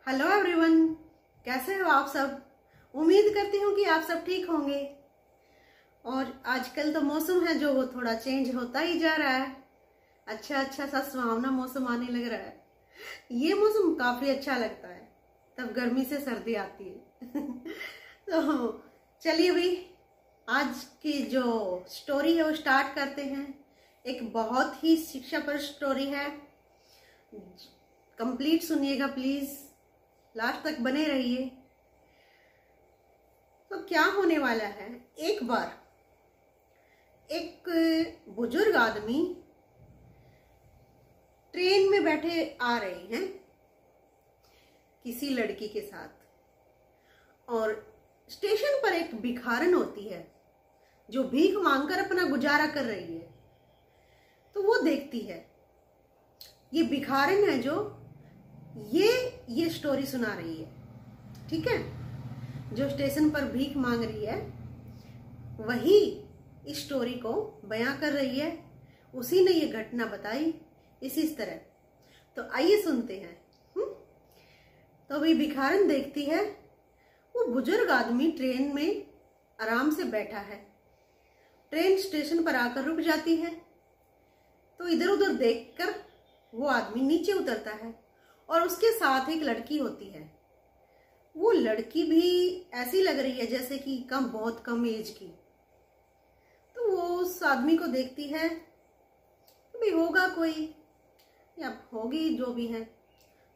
Hello everyone, कैसे हो आप सब। उम्मीद करती हूँ कि आप सब ठीक होंगे। और आजकल तो मौसम है जो वो थोड़ा चेंज होता ही जा रहा है। अच्छा सा सुहावना मौसम आने लग रहा है। ये मौसम काफी अच्छा लगता है, तब गर्मी से सर्दी आती है। तो चलिए भाई, आज की जो स्टोरी है वो स्टार्ट करते हैं। एक बहुत ही शिक्षाप्रद स्टोरी है, कंप्लीट सुनिएगा प्लीज, लास्ट तक बने रहिए। तो क्या होने वाला है, एक बार एक बुजुर्ग आदमी ट्रेन में बैठे आ रहे हैं किसी लड़की के साथ, और स्टेशन पर एक भिखारन होती है जो भीख मांगकर अपना गुजारा कर रही है। तो वो देखती है, ये भिखारन है जो ये स्टोरी सुना रही है, ठीक है। जो स्टेशन पर भीख मांग रही है वही इस स्टोरी को बयां कर रही है, उसी ने ये घटना बताई इसी तरह। तो आइए सुनते हैं। तो अभी भिखारन देखती है, वो बुजुर्ग आदमी ट्रेन में आराम से बैठा है। ट्रेन स्टेशन पर आकर रुक जाती है, तो इधर उधर देखकर वो आदमी नीचे उतरता है, और उसके साथ एक लड़की होती है। वो लड़की भी ऐसी लग रही है जैसे कि बहुत कम एज की। तो वो उस आदमी को देखती है, भी होगा कोई या होगी जो भी है।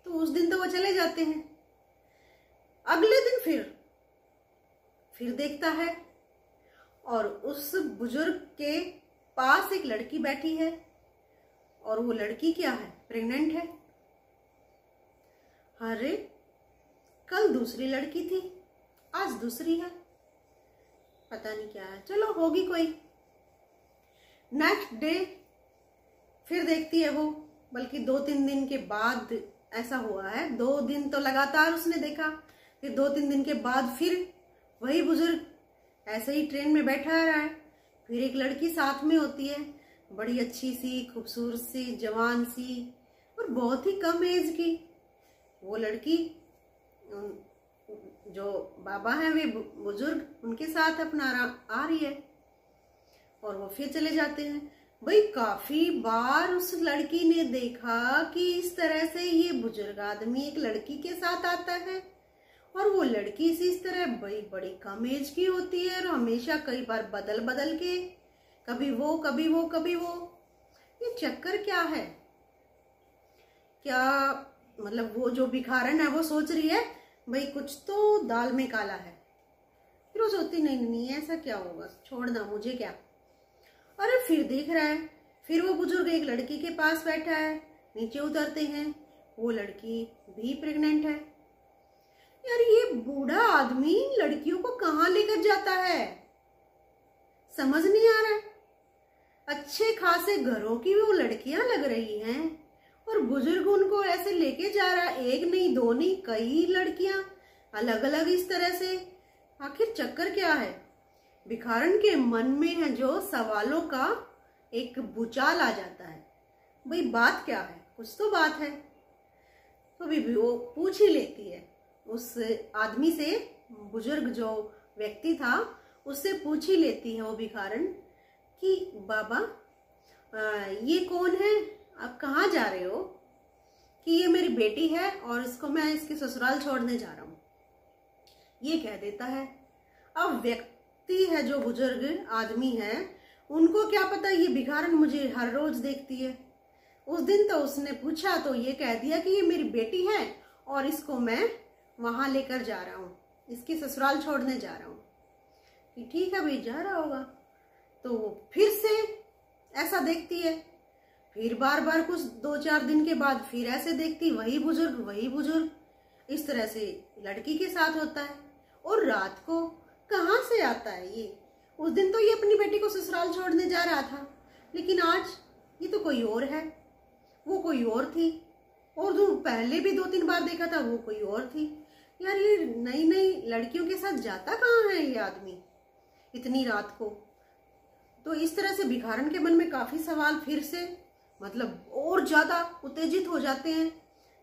तो उस दिन तो वो चले जाते हैं। अगले दिन फिर देखता है, और उस बुजुर्ग के पास एक लड़की बैठी है, और वो लड़की क्या है, प्रेग्नेंट है। अरे, कल दूसरी लड़की थी, आज दूसरी है, पता नहीं क्या है, चलो होगी कोई। नेक्स्ट डे फिर देखती है वो, बल्कि 2-3 दिन के बाद ऐसा हुआ है। 2 दिन तो लगातार उसने देखा, फिर 2-3 दिन के बाद फिर वही बुजुर्ग ऐसे ही ट्रेन में बैठा रहा है। फिर एक लड़की साथ में होती है, बड़ी अच्छी सी, खूबसूरत सी, जवान सी, और बहुत ही कम एज की। वो लड़की, जो बाबा है वे बुजुर्ग, उनके साथ अपना आ रही है, और वो फिर चले जाते हैं। भाई काफी बार उस लड़की ने देखा कि इस तरह से ये बुजुर्ग आदमी एक लड़की के साथ आता है, और वो लड़की इस तरह बड़ी कम एज की होती है, और हमेशा कई बार बदल के, कभी वो कभी वो कभी वो। ये चक्कर क्या है? क्या मतलब वो जो भिखारन है वो सोच रही है भाई कुछ तो दाल में काला है। फिर वो सोचती नहीं ऐसा क्या होगा, छोड़ना, मुझे क्या। अरे फिर देख रहा है, फिर वो बुजुर्ग एक लड़की के पास बैठा है। नीचे उतरते हैं, वो लड़की भी प्रेग्नेंट है। यार ये बूढ़ा आदमी लड़कियों को कहाँ लेकर जाता है, समझ नहीं आ रहा है। अच्छे खासे घरों की वो लड़कियां लग रही हैं, और बुजुर्ग उनको ऐसे लेके जा रहा है। एक नहीं, 2 नहीं, कई लड़कियां अलग अलग इस तरह से। आखिर चक्कर क्या है? भिखारन के मन में है जो सवालों का एक भूचाल आ जाता है। भाई बात क्या है, कुछ तो बात है। तो भी वो पूछ ही लेती है उस आदमी से, बुजुर्ग जो व्यक्ति था उससे पूछ ही लेती है वो भिखारन कि बाबा ये कौन है, आप कहाँ जा रहे हो? कि ये मेरी बेटी है और इसको मैं इसके ससुराल छोड़ने जा रहा हूँ, ये कह देता है। अब व्यक्ति है जो बुजुर्ग आदमी है, उनको क्या पता ये भिखारन मुझे हर रोज देखती है। उस दिन तो उसने पूछा तो ये कह दिया कि ये मेरी बेटी है और इसको मैं वहां लेकर जा रहा हूँ, इसके ससुराल छोड़ने जा रहा हूँ। ठीक है भाई, जा रहा होगा। तो फिर से ऐसा देखती है, फिर बार कुछ 2-4 दिन के बाद फिर ऐसे देखती, वही बुजुर्ग इस तरह से लड़की के साथ होता है। और रात को कहाँ से आता है ये? उस दिन तो ये अपनी बेटी को ससुराल छोड़ने जा रहा था, लेकिन आज ये तो कोई और है, वो कोई और थी। और जो पहले भी 2-3 बार देखा था वो कोई और थी। यार ये नई लड़कियों के साथ जाता कहाँ है ये आदमी इतनी रात को? तो इस तरह से भिखारन के मन में काफी सवाल फिर से मतलब और ज्यादा उत्तेजित हो जाते हैं।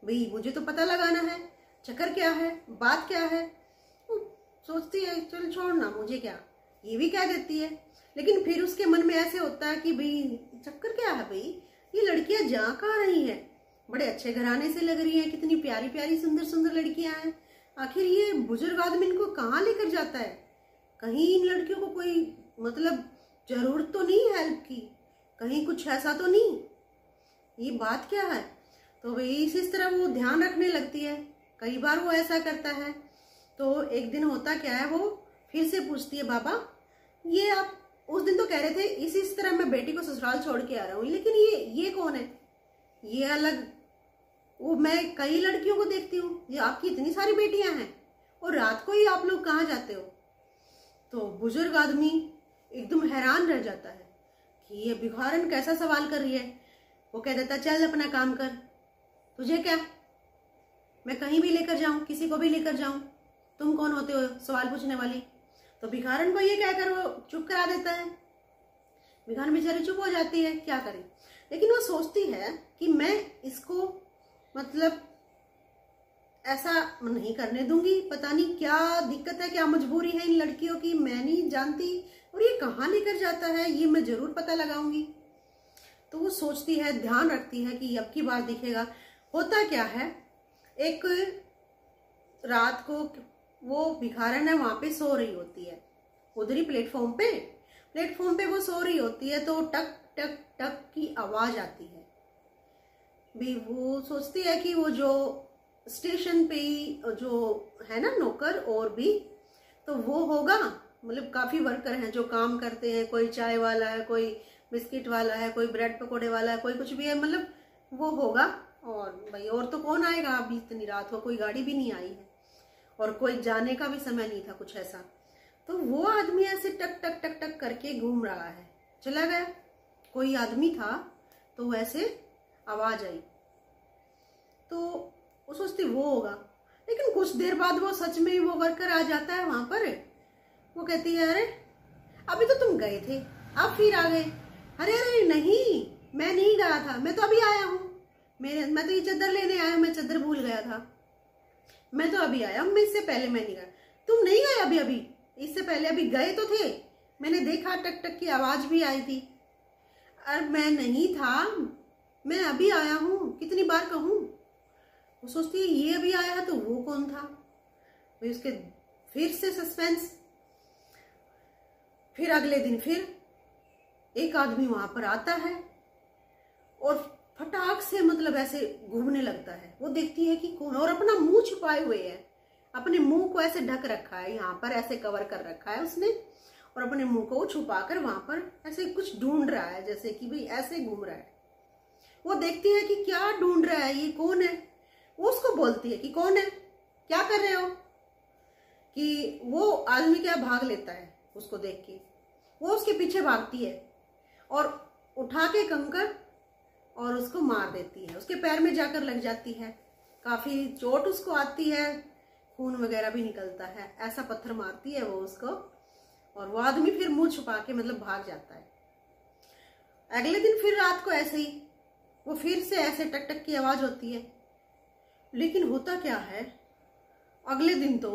भाई मुझे तो पता लगाना है, चक्कर क्या है, बात क्या है। वो सोचती है चल छोड़ना, मुझे क्या, ये भी कह देती है। लेकिन फिर उसके मन में ऐसे होता है कि भाई चक्कर क्या है भाई, ये लड़कियां जा कहाँ रही हैं, बड़े अच्छे घराने से लग रही हैं, कितनी प्यारी प्यारी सुंदर सुंदर लड़कियां हैं, आखिर ये बुजुर्ग आदमी इनको कहाँ लेकर जाता है, कहीं इन लड़कियों को कोई मतलब जरूरत तो नहीं हेल्प की, कहीं कुछ ऐसा तो नहीं, ये बात क्या है। तो भाई इस तरह वो ध्यान रखने लगती है। कई बार वो ऐसा करता है। तो एक दिन होता क्या है, वो फिर से पूछती है बाबा ये आप उस दिन तो कह रहे थे इस तरह मैं बेटी को ससुराल छोड़ के आ रहा हूँ, लेकिन ये कौन है, ये अलग, वो मैं कई लड़कियों को देखती हूँ, ये आपकी इतनी सारी बेटियां हैं और रात को ही आप लोग कहाँ जाते हो। तो बुजुर्ग आदमी एकदम हैरान रह जाता है कि ये भिखारन कैसा सवाल कर रही है। वो कह देता चल अपना काम कर, तुझे क्या, मैं कहीं भी लेकर जाऊं, किसी को भी लेकर जाऊं, तुम कौन होते हो सवाल पूछने वाली। तो भिखारन को ये कहकर वो चुप करा देता है। भिखारन बेचारी चुप हो जाती है, क्या करे। लेकिन वो सोचती है कि मैं इसको मतलब ऐसा नहीं करने दूंगी, पता नहीं क्या दिक्कत है, क्या मजबूरी है इन लड़कियों की, मैं नहीं जानती, और ये कहाँ लेकर जाता है ये मैं जरूर पता लगाऊंगी। तो वो सोचती है, ध्यान रखती है कि अब की बार दिखेगा। होता क्या है, एक रात को वो भिखारन है वहां पे सो रही होती है, उधर ही प्लेटफॉर्म पे वो सो रही होती है। तो टक टक टक की आवाज आती है। भी वो सोचती है कि वो जो स्टेशन पे ही जो है ना नौकर और भी, तो वो होगा, मतलब काफी वर्कर हैं जो काम करते हैं, कोई चाय वाला है, कोई बिस्किट वाला है, कोई ब्रेड पकोड़े वाला है, कोई कुछ भी है, मतलब वो होगा। और भाई और तो कौन आएगा, अभी इतनी रात हो, कोई गाड़ी भी नहीं आई है और कोई जाने का भी समय नहीं था कुछ ऐसा। तो वो आदमी ऐसे टक टक टक टक करके घूम रहा है, चला गया। कोई आदमी था तो वैसे आवाज आई तो वो सोचती वो होगा। लेकिन कुछ देर बाद वो सच में ही वो वर्कर आ जाता है वहां पर। वो कहती है अरे अभी तो तुम गए थे, अब फिर आ गए। अरे अरे नहीं, मैं नहीं गया था, मैं तो अभी आया हूँ, मैं तो ये चादर लेने आया हूँ, मैं चादर भूल गया था, मैं तो अभी आया हूँ, मैं इससे पहले मैं नहीं गया। तुम नहीं गए अभी, अभी इससे पहले अभी गए तो थे, मैंने देखा टक टक की आवाज भी आई थी। अरे मैं नहीं था, मैं अभी आया हूँ, कितनी बार कहूँ। वो सोचती है ये अभी आया है तो वो कौन था। भाई उसके फिर से सस्पेंस। फिर अगले दिन फिर एक आदमी वहां पर आता है और फटाक से मतलब ऐसे घूमने लगता है। वो देखती है कि कौन, और अपना मुंह छुपाए हुए है, अपने मुंह को ऐसे ढक रखा है, यहाँ पर ऐसे कवर कर रखा है उसने, और अपने मुंह को छुपा कर वहां पर ऐसे कुछ ढूंढ रहा है, जैसे कि भाई ऐसे घूम रहा है। वो देखती है कि क्या ढूंढ रहा है, ये कौन है। वो उसको बोलती है कि कौन है, क्या कर रहे हो। कि वो आदमी क्या भाग लेता है उसको देख के, वो उसके पीछे भागती है और उठा के कंकड़ और उसको मार देती है, उसके पैर में जाकर लग जाती है, काफी चोट उसको आती है, खून वगैरह भी निकलता है, ऐसा पत्थर मारती है वो उसको। और वो आदमी फिर मुंह छुपा के मतलब भाग जाता है। अगले दिन फिर रात को ऐसे ही वो फिर से ऐसे टक टक की आवाज होती है। लेकिन होता क्या है, अगले दिन तो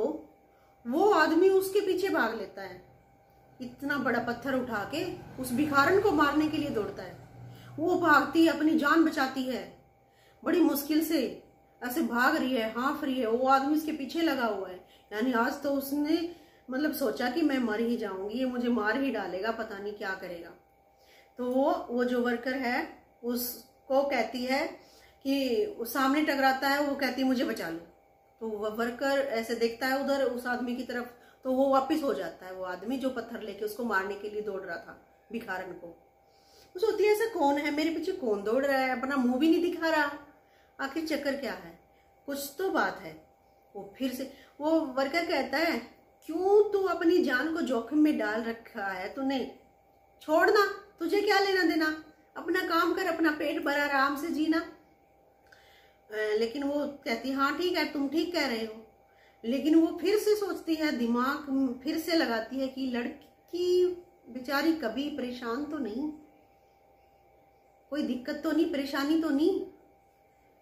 वो आदमी उसके पीछे भाग लेता है, इतना बड़ा पत्थर उठा के उस भिखारन को मारने के लिए दौड़ता है। वो भागती है, अपनी जान बचाती है, बड़ी मुश्किल से ऐसे भाग रही है, हाँफ रही है, वो आदमी उसके पीछे लगा हुआ है। यानी आज तो उसने मतलब सोचा कि मैं मर ही जाऊंगी, ये मुझे मार ही डालेगा, पता नहीं क्या करेगा। तो वो जो वर्कर है उसको कहती है कि वो सामने टकराता है, वो कहती है मुझे बचा लो। तो वो वर्कर ऐसे देखता है उधर उस आदमी की तरफ, तो वो वापस हो जाता है, वो आदमी जो पत्थर लेके उसको मारने के लिए दौड़ रहा था भिखारन को। वो सोचती है ऐसा कौन है, मेरे पीछे कौन दौड़ रहा है, अपना मुंह भी नहीं दिखा रहा, आखिर चक्कर क्या है, कुछ तो बात है। वो फिर से वो वर्कर कहता है क्यों तू अपनी जान को जोखिम में डाल रखा है तूने, छोड़ना, तुझे क्या लेना देना, अपना काम कर, अपना पेट भरा आराम से जीना। लेकिन वो कहती हाँ ठीक है, तुम ठीक कह रहे हो। लेकिन वो फिर से सोचती है, दिमाग फिर से लगाती है कि लड़की बेचारी कभी परेशान तो नहीं, कोई दिक्कत तो नहीं, परेशानी तो नहीं,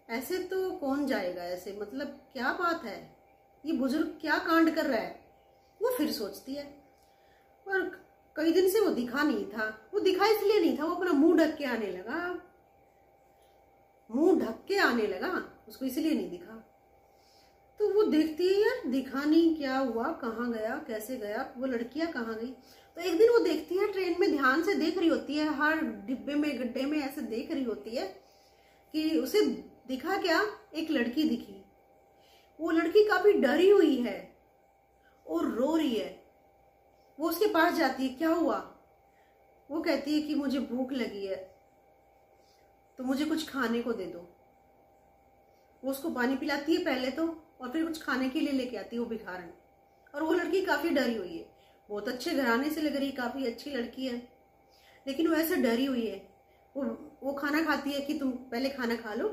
ऐसे तो कौन जाएगा ऐसे, मतलब क्या बात है, ये बुजुर्ग क्या कांड कर रहा है। वो फिर सोचती है, और कई दिन से वो दिखा नहीं था। वो दिखा इसलिए नहीं था, वो अपना मुंह ढक के आने लगा, मुंह ढक के आने लगा, उसको इसलिए नहीं दिखा। तो वो देखती है यार दिखा नहीं, क्या हुआ, कहाँ गया, कैसे गया, वो लड़कियां कहाँ गई। तो एक दिन वो देखती है ट्रेन में, ध्यान से देख रही होती है, हर डिब्बे में गड्ढे में ऐसे देख रही होती है कि उसे दिखा क्या, एक लड़की दिखी। वो लड़की काफी डरी हुई है और रो रही है। वो उसके पास जाती है, क्या हुआ। वो कहती है कि मुझे भूख लगी है तो मुझे कुछ खाने को दे दो। वो उसको पानी पिलाती है पहले तो, और फिर कुछ खाने के लिए लेके आती है वो भिखारन। और वो लड़की काफी डरी हुई है, बहुत अच्छे घराने से लग रही, काफी अच्छी लड़की है, लेकिन वो ऐसे डरी हुई है। वो खाना खाती है कि तुम पहले खाना खा लो।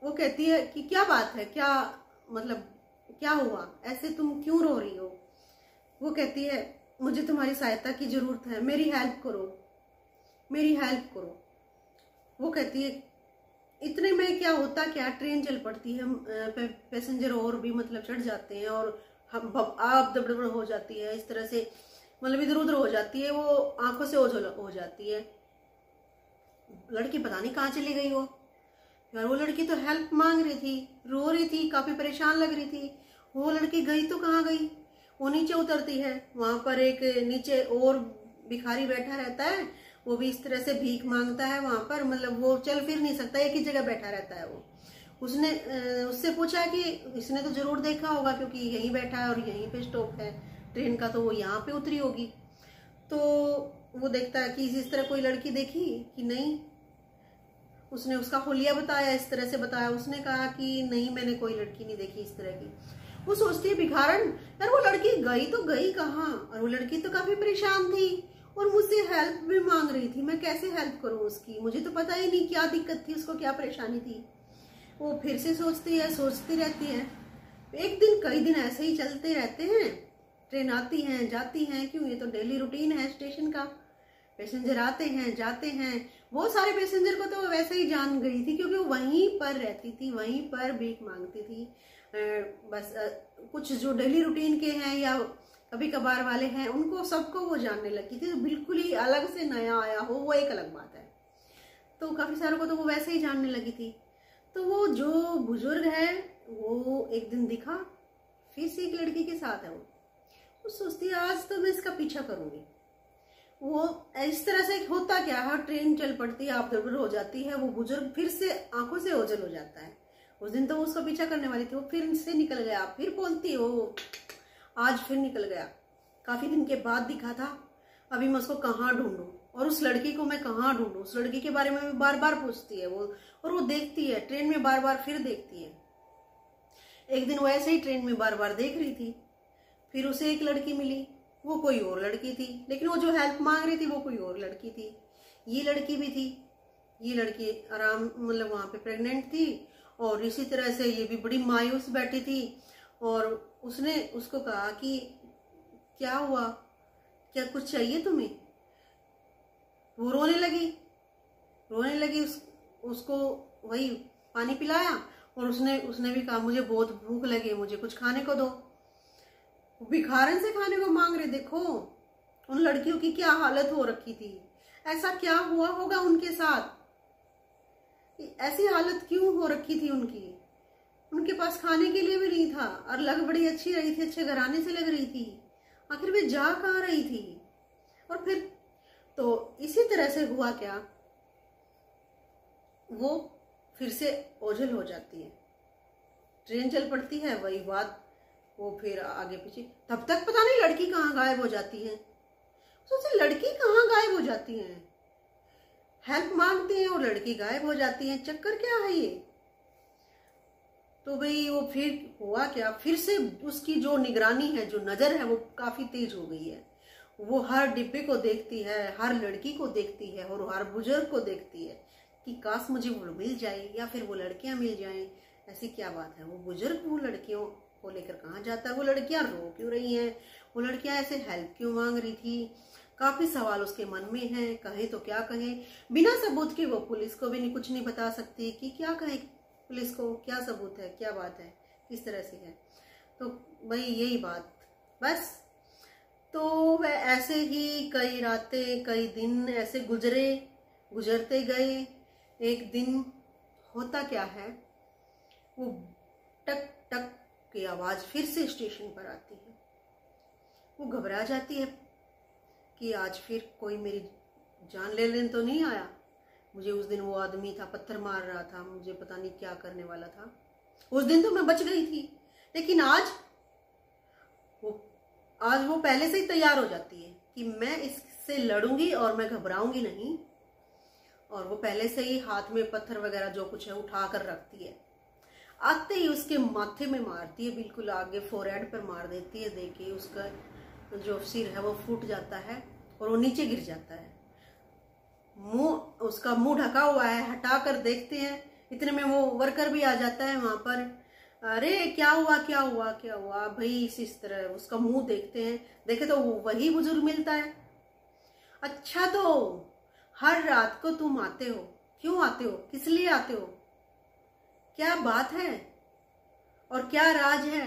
वो कहती है कि क्या बात है, क्या मतलब क्या हुआ, ऐसे तुम क्यों रो रही हो। वो कहती है मुझे तुम्हारी सहायता की जरूरत है, मेरी हेल्प करो, मेरी हेल्प करो। वो कहती है इतने में क्या होता, क्या ट्रेन चल पड़ती है, पैसेंजर और भी मतलब चढ़ जाते हैं और हम आप दबड़बड़ हो जाती है, इस तरह से मतलब इधर उधर हो जाती है, वो आंखों से ओझल हो जाती है। लड़की पता नहीं कहाँ चली गई वो यार। वो लड़की तो हेल्प मांग रही थी, रो रही थी, काफी परेशान लग रही थी। वो लड़की गई तो कहाँ गई। वो नीचे उतरती है, वहां पर एक नीचे और भिखारी बैठा रहता है, वो भी इस तरह से भीख मांगता है वहां पर, मतलब वो चल फिर नहीं सकता, एक ही जगह बैठा रहता है वो। उसने उससे पूछा कि इसने तो जरूर देखा होगा क्योंकि यहीं बैठा है और यहीं पे स्टॉप है ट्रेन का, तो वो यहाँ पे उतरी होगी। तो वो देखता है कि इस तरह कोई लड़की देखी कि नहीं। उसने उसका हुलिया बताया, इस तरह से बताया। उसने कहा कि नहीं मैंने कोई लड़की नहीं देखी इस तरह की। वो सोचती है भिखारन यार वो लड़की गई तो गई कहाँ, और वो लड़की तो काफी परेशान थी और मुझसे हेल्प भी मांग रही थी, मैं कैसे हेल्प करूं उसकी, मुझे तो पता ही नहीं क्या दिक्कत थी, उसको क्या परेशानी थी। वो फिर से सोचती है, सोचती रहती है। एक दिन कई दिन ऐसे ही चलते रहते हैं, ट्रेन आती हैं जाती हैं, क्यों ये तो डेली रूटीन है स्टेशन का। पैसेंजर आते हैं जाते हैं। बहुत सारे पैसेंजर को तो वो वैसे ही जान गई थी क्योंकि वो वहीं पर रहती थी, वहीं पर भीख मांगती थी। बस कुछ जो डेली रूटीन के हैं या कभी कभार वाले हैं उनको सबको वो जानने लगी थी। तो बिल्कुल ही अलग से नया आया हो वो एक अलग बात है, तो काफी सारों को तो वो वैसे ही जानने लगी थी। तो वो जो बुजुर्ग है वो एक दिन दिखा, फिर से एक लड़की के साथ है। वो सोचती है आज तो मैं इसका पीछा करूंगी। वो इस तरह से होता क्या है, ट्रेन चल पड़ती है, आप दबड़ हो जाती है, वो बुजुर्ग फिर से आंखों से ओझल हो जाता है। उस दिन तो वो उसका पीछा करने वाली थी, वो फिर से निकल गया। फिर बोलती है वो आज फिर निकल गया, काफी दिन के बाद दिखा था, अभी मैं उसको कहाँ ढूंढूं और उस लड़की को मैं कहाँ ढूंढूं। उस लड़की के बारे में बार बार पूछती है वो, और वो देखती है ट्रेन में बार बार, फिर देखती है। एक दिन वो ऐसे ही ट्रेन में बार बार देख रही थी, फिर उसे एक लड़की मिली, वो कोई और लड़की थी, लेकिन वो जो हेल्प मांग रही थी वो कोई और लड़की थी। ये लड़की भी थी, ये लड़की आराम मतलब वहां पे प्रेग्नेंट थी, और इसी तरह से ये भी बड़ी मायूस बैठी थी। और उसने उसको कहा कि क्या हुआ, क्या कुछ चाहिए तुम्हें। वो रोने लगी, उसको वही पानी पिलाया, और उसने भी कहा मुझे बहुत भूख लगी है, मुझे कुछ खाने को दो। भिखारन से खाने को मांग रहे। देखो उन लड़कियों की क्या हालत हो रखी थी, ऐसा क्या हुआ होगा उनके साथ, ऐसी हालत क्यों हो रखी थी उनकी। उनके पास खाने के लिए भी नहीं था, और लग बड़ी अच्छी रही थी, अच्छे घराने से लग रही थी, आखिर वे जा कहाँ रही थी। और फिर तो इसी तरह से हुआ क्या, वो फिर से ओझल हो जाती है, ट्रेन चल पड़ती है, वही बात, वो फिर आगे पीछे। तब तक पता नहीं लड़की कहाँ गायब हो जाती है। सोचे लड़की कहाँ गायब हो जाती है, हेल्प मांगते हैं और लड़की गायब हो जाती है, चक्कर क्या है ये। तो भाई वो फिर हुआ क्या, फिर से उसकी जो निगरानी है, जो नजर है वो काफी तेज हो गई है। वो हर डिब्बे को देखती है, हर लड़की को देखती है और हर बुजुर्ग को देखती है कि काश मुझे वो मिल जाए या फिर वो लड़कियां मिल जाएं। ऐसी क्या बात है, वो बुजुर्ग वो लड़कियों को लेकर कहाँ जाता है, वो लड़कियां रो क्यों रही हैं, वो लड़कियां ऐसे हेल्प क्यों मांग रही थी। काफी सवाल उसके मन में हैं, कहे तो क्या कहे। बिना सबूत के वो पुलिस को भी कुछ नहीं बता सकती कि क्या कहे, पुलिस को क्या सबूत है, क्या बात है, किस तरह से है। तो भाई यही बात बस। तो वह ऐसे ही कई रातें कई दिन ऐसे गुजरते गए। एक दिन होता क्या है, वो टक टक की आवाज फिर से स्टेशन पर आती है। वो घबरा जाती है कि आज फिर कोई मेरी जान ले लेने तो नहीं आया। मुझे उस दिन वो आदमी था, पत्थर मार रहा था, मुझे पता नहीं क्या करने वाला था। उस दिन तो मैं बच गई थी, लेकिन आज वो पहले से ही तैयार हो जाती है कि मैं इससे लड़ूंगी और मैं घबराऊंगी नहीं। और वो पहले से ही हाथ में पत्थर वगैरह जो कुछ है उठा कर रखती है। आते ही उसके माथे में मारती है, बिल्कुल आगे फोरहेड पर मार देती है। देखिए उसका जो सिर है वो फूट जाता है और वो नीचे गिर जाता है। उसका मुंह ढका हुआ है, हटा कर देखते हैं, इतने में वो वर्कर भी आ जाता है वहां पर। अरे क्या हुआ क्या हुआ क्या हुआ भाई, इस तरह उसका मुंह देखते हैं, देखे तो वही बुजुर्ग मिलता है। अच्छा तो हर रात को तुम आते हो, क्यों आते हो, किस लिए आते हो, क्या बात है और क्या राज है,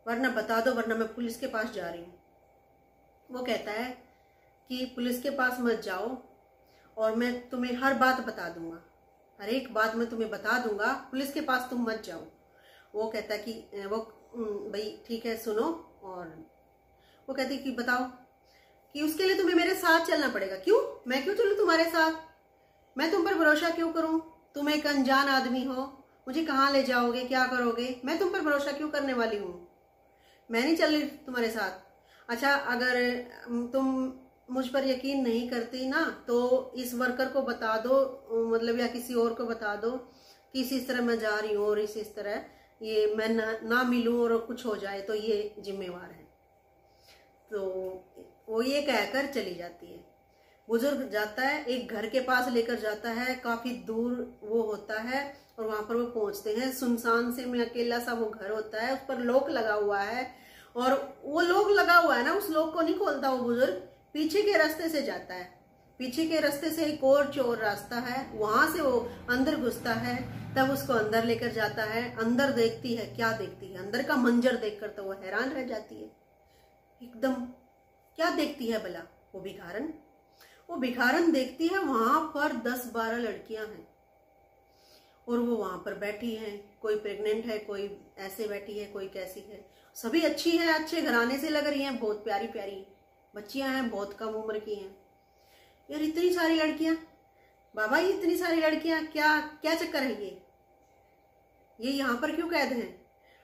वरना बता दो, वरना मैं पुलिस के पास जा रही हूँ। वो कहता है कि पुलिस के पास मत जाओ और मैं तुम्हें हर बात बता दूंगा, हर एक बात मैं तुम्हें बता दूंगा, पुलिस के पास तुम मत जाओ। वो कहता है कि वो भाई ठीक है सुनो। और वो कहती है कि बताओ, कि उसके लिए तुम्हें मेरे साथ चलना पड़ेगा। क्यों, मैं क्यों चलूं तुम्हारे साथ, मैं तुम पर भरोसा क्यों करूं, तुम एक अनजान आदमी हो, मुझे कहाँ ले जाओगे, क्या करोगे, मैं तुम पर भरोसा क्यों करने वाली हूँ, मैं नहीं चल रही तुम्हारे साथ। अच्छा अगर तुम मुझ पर यकीन नहीं करती ना तो इस वर्कर को बता दो, मतलब या किसी और को बता दो कि इस तरह मैं जा रही हूँ और इस तरह ये मैं ना मिलूं और कुछ हो जाए तो ये जिम्मेवार है। तो वो ये कहकर चली जाती है। बुजुर्ग जाता है, एक घर के पास लेकर जाता है, काफी दूर वो होता है और वहां पर वो पहुंचते हैं। सुनसान से में अकेला सा वो घर होता है, उस पर लॉक लगा हुआ है और वो लॉक लगा हुआ है ना, उस लॉक को नहीं खोलता वो बुजुर्ग, पीछे के रास्ते से जाता है। पीछे के रास्ते से एक और चोर रास्ता है, वहां से वो अंदर घुसता है, तब उसको अंदर लेकर जाता है। अंदर देखती है, क्या देखती है, अंदर का मंजर देखकर तो वो हैरान रह जाती है एकदम। क्या देखती है भला, वो भिखारन देखती है। वहां पर 10-12 लड़कियां हैं और वो वहां पर बैठी हैं, कोई प्रेग्नेंट है, कोई ऐसे बैठी है, कोई कैसी है, सभी अच्छी है, अच्छे घराने से लग रही हैं, बहुत प्यारी प्यारी बच्चियां हैं, बहुत कम उम्र की हैं। यार इतनी सारी लड़कियां, बाबा ये इतनी सारी लड़कियां, क्या चक्कर है, ये यहाँ पर क्यों कैद हैं?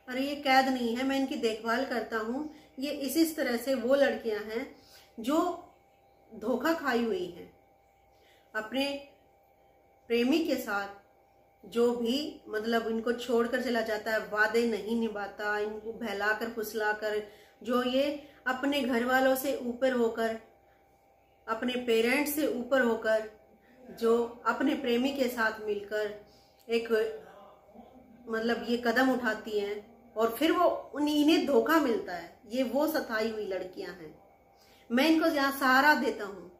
अरे ये कैद नहीं है, मैं इनकी देखभाल करता हूँ। ये इसी तरह से वो लड़कियां हैं जो धोखा खाई हुई हैं अपने प्रेमी के साथ, जो भी मतलब इनको छोड़कर चला जाता है, वादे नहीं निभाता, इनको बहलाकर फुसलाकर, जो ये अपने घर वालों से ऊपर होकर, अपने पेरेंट्स से ऊपर होकर, जो अपने प्रेमी के साथ मिलकर एक मतलब ये कदम उठाती हैं और फिर वो इन्हें धोखा मिलता है। ये वो सताई हुई लड़कियां हैं। मैं इनको यहाँ सहारा देता हूँ,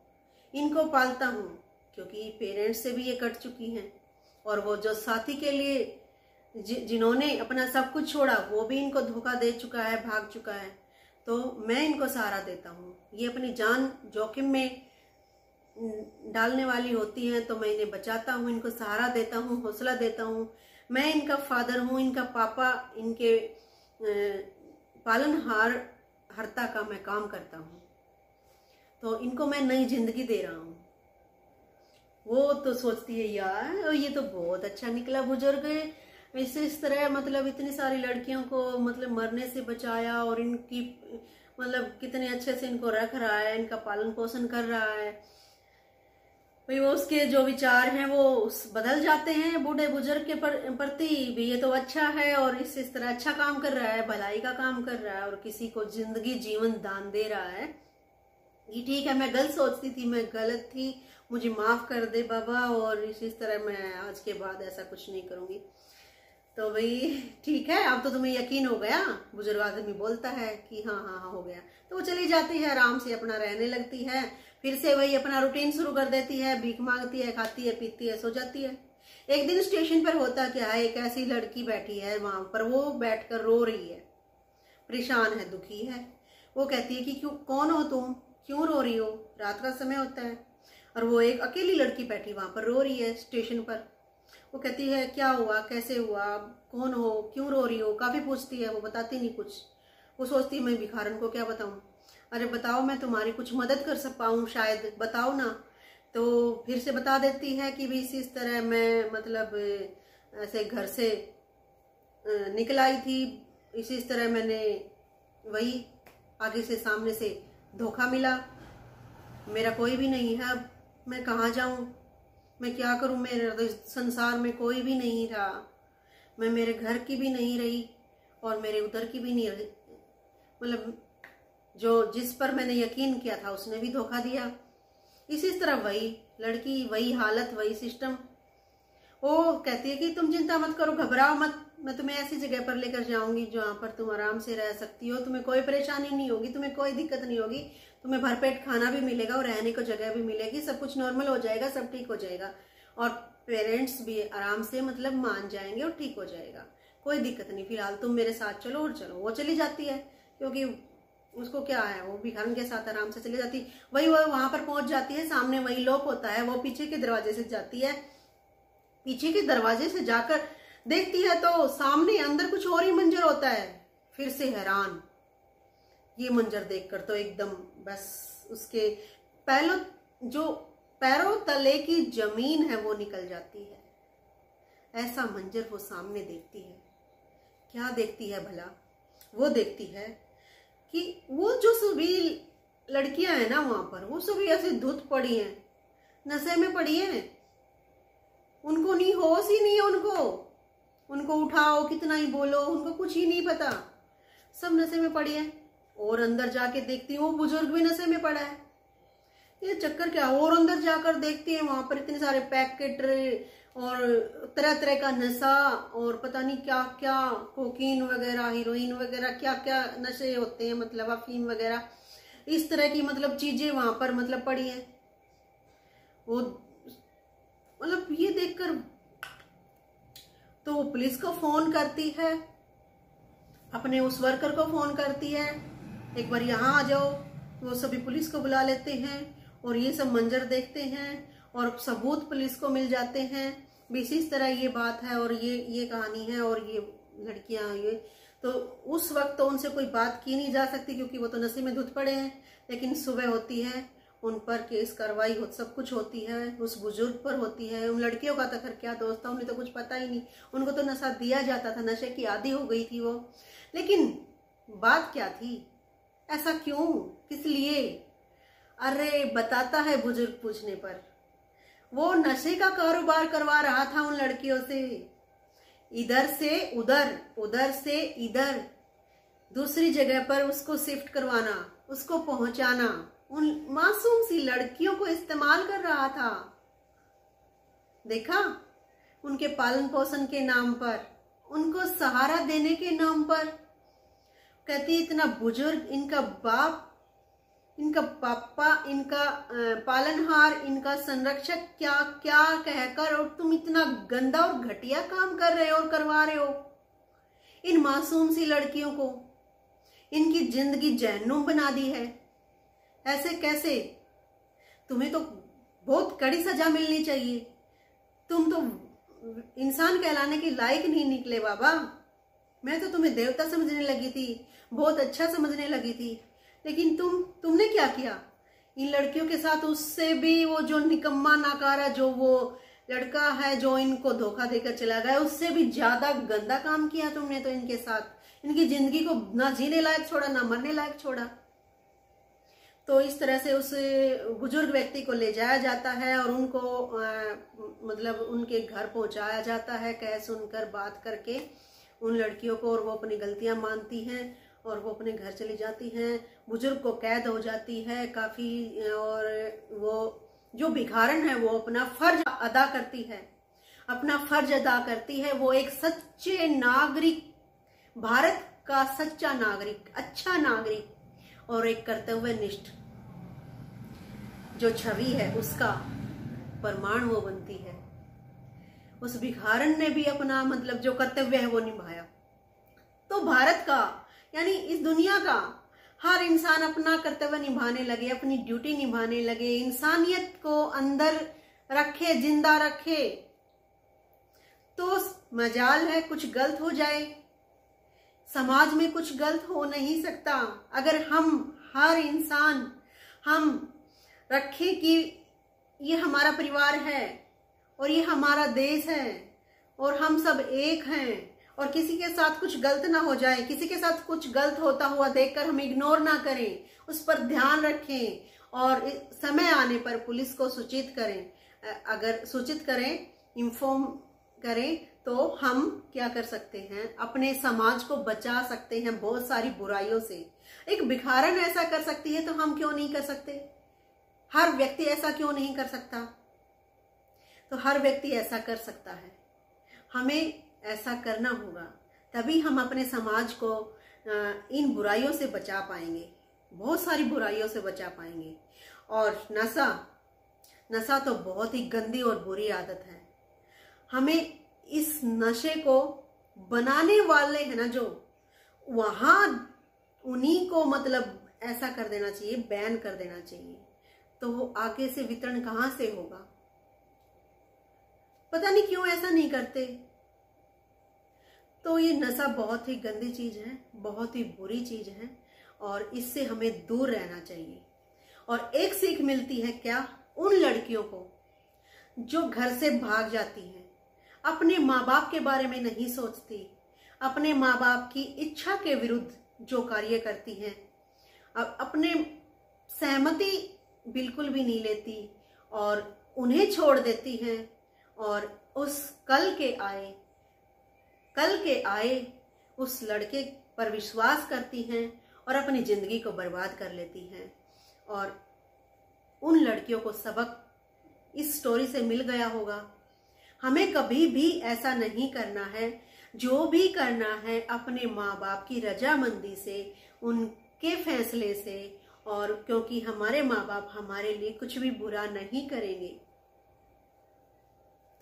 इनको पालता हूँ, क्योंकि पेरेंट्स से भी ये कट चुकी हैं और वो जो साथी के लिए जिन्होंने अपना सब कुछ छोड़ा वो भी इनको धोखा दे चुका है, भाग चुका है। तो मैं इनको सहारा देता हूँ। ये अपनी जान जोखिम में डालने वाली होती हैं तो मैं इन्हें बचाता हूँ, इनको सहारा देता हूँ, हौसला देता हूँ। मैं इनका फादर हूँ, इनका पापा, इनके पालनहारता का मैं काम करता हूँ, तो इनको मैं नई जिंदगी दे रहा हूँ। वो तो सोचती है यार ये तो बहुत अच्छा निकला बुजुर्ग, इस तरह मतलब इतनी सारी लड़कियों को मतलब मरने से बचाया और इनकी मतलब कितने अच्छे से इनको रख रहा है, इनका पालन पोषण कर रहा है। भाई वो उसके जो विचार हैं वो बदल जाते हैं बूढ़े बुजुर्ग के प्रति भी। ये तो अच्छा है और इस तरह अच्छा काम कर रहा है, भलाई का काम कर रहा है और किसी को जिंदगी जीवन दान दे रहा है। ये ठीक है, मैं गलत सोचती थी, मैं गलत थी, मुझे माफ कर दे बाबा, और इस तरह मैं आज के बाद ऐसा कुछ नहीं करूंगी। तो भाई ठीक है, अब तो तुम्हें यकीन हो गया। बुजुर्ग आदमी बोलता है कि हाँ हाँ हाँ हो गया। तो वो चली जाती है, आराम से अपना रहने लगती है। फिर से वही अपना रूटीन शुरू कर देती है, भीख मांगती है, खाती है, पीती है, सो जाती है। एक दिन स्टेशन पर होता क्या है, एक ऐसी लड़की बैठी है वहां पर, वो बैठकर रो रही है, परेशान है, दुखी है। वो कहती है कि क्यों, कौन हो तुम, क्यों रो रही हो, रात का समय होता है। और वो एक अकेली लड़की बैठी वहां पर रो रही है स्टेशन पर। वो कहती है क्या हुआ, कैसे हुआ, कौन हो, क्यों रो रही हो, काफी पूछती है। वो बताती नहीं कुछ। वो सोचती है मैं भिखारन को क्या बताऊं, अरे बताओ मैं तुम्हारी कुछ मदद कर सक पाऊं, शायद बताओ ना। तो फिर से बता देती है कि भी इस तरह मैं मतलब ऐसे घर से निकल आई थी, इसी तरह मैंने वही आगे से सामने से धोखा मिला, मेरा कोई भी नहीं है, अब मैं कहाँ जाऊं, मैं क्या करूं, मेरे संसार में कोई भी नहीं रहा, मैं मेरे घर की भी नहीं रही और मेरे उधर की भी नहीं रही, मतलब जो जिस पर मैंने यकीन किया था उसने भी धोखा दिया। इसी तरह वही लड़की, वही हालत, वही सिस्टम। वो कहती है कि तुम चिंता मत करो, घबराओ मत, मैं तुम्हें ऐसी जगह पर लेकर जाऊंगी जहां पर तुम आराम से रह सकती हो, तुम्हें कोई परेशानी नहीं होगी, तुम्हें कोई दिक्कत नहीं होगी, तुम्हें भरपेट खाना भी मिलेगा और रहने को जगह भी मिलेगी, सब कुछ नॉर्मल हो जाएगा, सब ठीक हो जाएगा और पेरेंट्स भी आराम से मतलब मान जाएंगे और ठीक हो जाएगा, कोई दिक्कत नहीं, फिलहाल तुम मेरे साथ चलो। और चलो, वो चली जाती है क्योंकि उसको क्या है, वो भिखारन के साथ आराम से चली जाती। वही वो वहां पर पहुंच जाती है, सामने वही लॉक होता है, वो पीछे के दरवाजे से जाती है, पीछे के दरवाजे से जाकर देखती है तो सामने अंदर कुछ और ही मंजर होता है। फिर से हैरान, ये मंजर देखकर तो एकदम बस उसके पैरों तले की जमीन है वो निकल जाती है। ऐसा मंजर वो सामने देखती है। क्या देखती है भला? वो देखती है कि वो जो सभी लड़कियां हैं ना वहां पर, वो सभी ऐसे धुत पड़ी हैं, नशे में पड़ी हैं, उनको नहीं, होश ही नहीं है उनको उठाओ कितना ही बोलो, उनको कुछ ही नहीं पता, सब नशे में पड़ी है। और अंदर जाके देखती है वो बुजुर्ग भी नशे में पड़ा है। ये चक्कर क्या? और अंदर जाकर देखती है वहां पर इतने सारे पैकेट और तरह तरह का नशा और पता नहीं क्या क्या, कोकीन वगैरह, हीरोइन वगैरह, क्या क्या नशे होते हैं, मतलब अफीम वगैरह, इस तरह की मतलब चीजें वहां पर मतलब पड़ी है। वो मतलब ये देखकर तो वो पुलिस को फोन करती है, अपने उस वर्कर को फोन करती है, एक बार यहाँ आ जाओ। वो सभी पुलिस को बुला लेते हैं और ये सब मंजर देखते हैं और सबूत पुलिस को मिल जाते हैं भी इस तरह ये बात है और ये कहानी है और ये लड़कियां ये। तो उस वक्त तो उनसे कोई बात की नहीं जा सकती क्योंकि वो तो नशे में धुत पड़े हैं। लेकिन सुबह होती है, उन पर केस कार्रवाई सब कुछ होती है, उस बुजुर्ग पर होती है। उन लड़कियों का तो खैर क्या दोस्त था, उन्हें तो कुछ पता ही नहीं, उनको तो नशा दिया जाता था, नशे की आदी हो गई थी वो। लेकिन बात क्या थी, ऐसा क्यों, किस लिए? अरे बताता है बुजुर्ग पूछने पर, वो नशे का कारोबार करवा रहा था उन लड़कियों से, इधर से उधर, उधर से इधर, दूसरी जगह पर उसको शिफ्ट करवाना, उसको पहुंचाना, उन मासूम सी लड़कियों को इस्तेमाल कर रहा था। देखा, उनके पालन पोषण के नाम पर, उनको सहारा देने के नाम पर। कहती इतना बुजुर्ग, इनका बाप, इनका पापा, इनका पालनहार, इनका संरक्षक, क्या क्या कहकर, और तुम इतना गंदा और घटिया काम कर रहे हो और करवा रहे हो इन मासूम सी लड़कियों को, इनकी जिंदगी जहन्नुम बना दी है। ऐसे कैसे? तुम्हें तो बहुत कड़ी सजा मिलनी चाहिए, तुम तो इंसान कहलाने के लायक नहीं निकले बाबा। मैं तो तुम्हें देवता समझने लगी थी, बहुत अच्छा समझने लगी थी, लेकिन तुमने क्या किया इन लड़कियों के साथ? उससे भी वो जो निकम्मा नाकारा जो वो लड़का है जो इनको धोखा देकर चला गया, उससे भी ज्यादा गंदा काम किया तुमने तो इनके साथ। इनकी जिंदगी को ना जीने लायक छोड़ा, ना मरने लायक छोड़ा। तो इस तरह से उस बुजुर्ग व्यक्ति को ले जाया जाता है और उनको मतलब उनके घर पहुंचाया जाता है, कह सुनकर बात करके उन लड़कियों को, और वो अपनी गलतियां मानती हैं और वो अपने घर चली जाती हैं। बुजुर्ग को कैद हो जाती है काफी, और वो जो भिखारन है वो अपना फर्ज अदा करती है, अपना फर्ज अदा करती है, वो एक सच्चे नागरिक, भारत का सच्चा नागरिक, अच्छा नागरिक और एक कर्तव्यनिष्ठ जो छवि है उसका प्रमाण वो बनती है। उस भिखारन ने भी अपना मतलब जो कर्तव्य है वो निभाया। तो भारत का यानी इस दुनिया का हर इंसान अपना कर्तव्य निभाने लगे, अपनी ड्यूटी निभाने लगे, इंसानियत को अंदर रखे, जिंदा रखे। तो मजाल है कुछ गलत हो जाए, समाज में कुछ गलत हो नहीं सकता अगर हम हर इंसान हम रखे कि ये हमारा परिवार है और ये हमारा देश है और हम सब एक हैं और किसी के साथ कुछ गलत ना हो जाए, किसी के साथ कुछ गलत होता हुआ देखकर हम इग्नोर ना करें, उस पर ध्यान रखें और समय आने पर पुलिस को सूचित करें। अगर सूचित करें, इन्फॉर्म करें तो हम क्या कर सकते हैं, अपने समाज को बचा सकते हैं बहुत सारी बुराइयों से। एक भिखारन ऐसा कर सकती है तो हम क्यों नहीं कर सकते? हर व्यक्ति ऐसा क्यों नहीं कर सकता? तो हर व्यक्ति ऐसा कर सकता है। हमें ऐसा करना होगा, तभी हम अपने समाज को इन बुराइयों से बचा पाएंगे, बहुत सारी बुराइयों से बचा पाएंगे। और नशा तो बहुत ही गंदी और बुरी आदत है। हमें इस नशे को बनाने वाले हैं ना जो, वहां उन्हीं को मतलब ऐसा कर देना चाहिए, बैन कर देना चाहिए। तो वो आगे से वितरण कहां से होगा? पता नहीं क्यों ऐसा नहीं करते। तो ये नशा बहुत ही गंदी चीज है, बहुत ही बुरी चीज है और इससे हमें दूर रहना चाहिए। और एक सीख मिलती है क्या? उन लड़कियों को जो घर से भाग जाती हैं, अपने माँ बाप के बारे में नहीं सोचती, अपने माँ बाप की इच्छा के विरुद्ध जो कार्य करती हैं, अपने सहमति बिल्कुल भी नहीं लेती और उन्हें छोड़ देती हैं और उस कल के आए उस लड़के पर विश्वास करती हैं और अपनी जिंदगी को बर्बाद कर लेती हैं। और उन लड़कियों को सबक इस स्टोरी से मिल गया होगा। हमें कभी भी ऐसा नहीं करना है। जो भी करना है अपने माँ बाप की रजामंदी से, उनके फैसले से, और क्योंकि हमारे माँ बाप हमारे लिए कुछ भी बुरा नहीं करेंगे।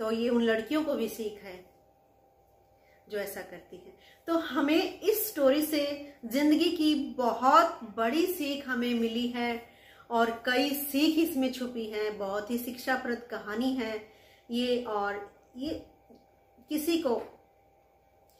तो ये उन लड़कियों को भी सीख है जो ऐसा करती है। तो हमें इस स्टोरी से जिंदगी की बहुत बड़ी सीख हमें मिली है और कई सीख इसमें छुपी हैं। बहुत ही शिक्षाप्रद कहानी है ये। और ये किसी को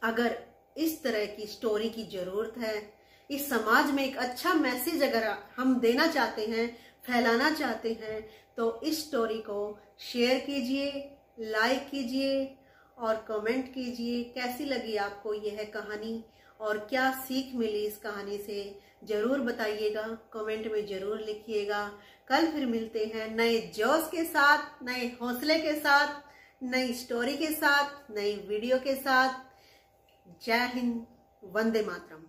अगर इस तरह की स्टोरी की जरूरत है, इस समाज में एक अच्छा मैसेज अगर हम देना चाहते हैं, फैलाना चाहते हैं, तो इस स्टोरी को शेयर कीजिए, लाइक कीजिए और कमेंट कीजिए कैसी लगी आपको यह कहानी और क्या सीख मिली इस कहानी से। जरूर बताइएगा, कमेंट में जरूर लिखिएगा। कल फिर मिलते हैं नए जोश के साथ, नए हौसले के साथ, नई स्टोरी के साथ, नई वीडियो के साथ। जय हिंद, वंदे मातरम।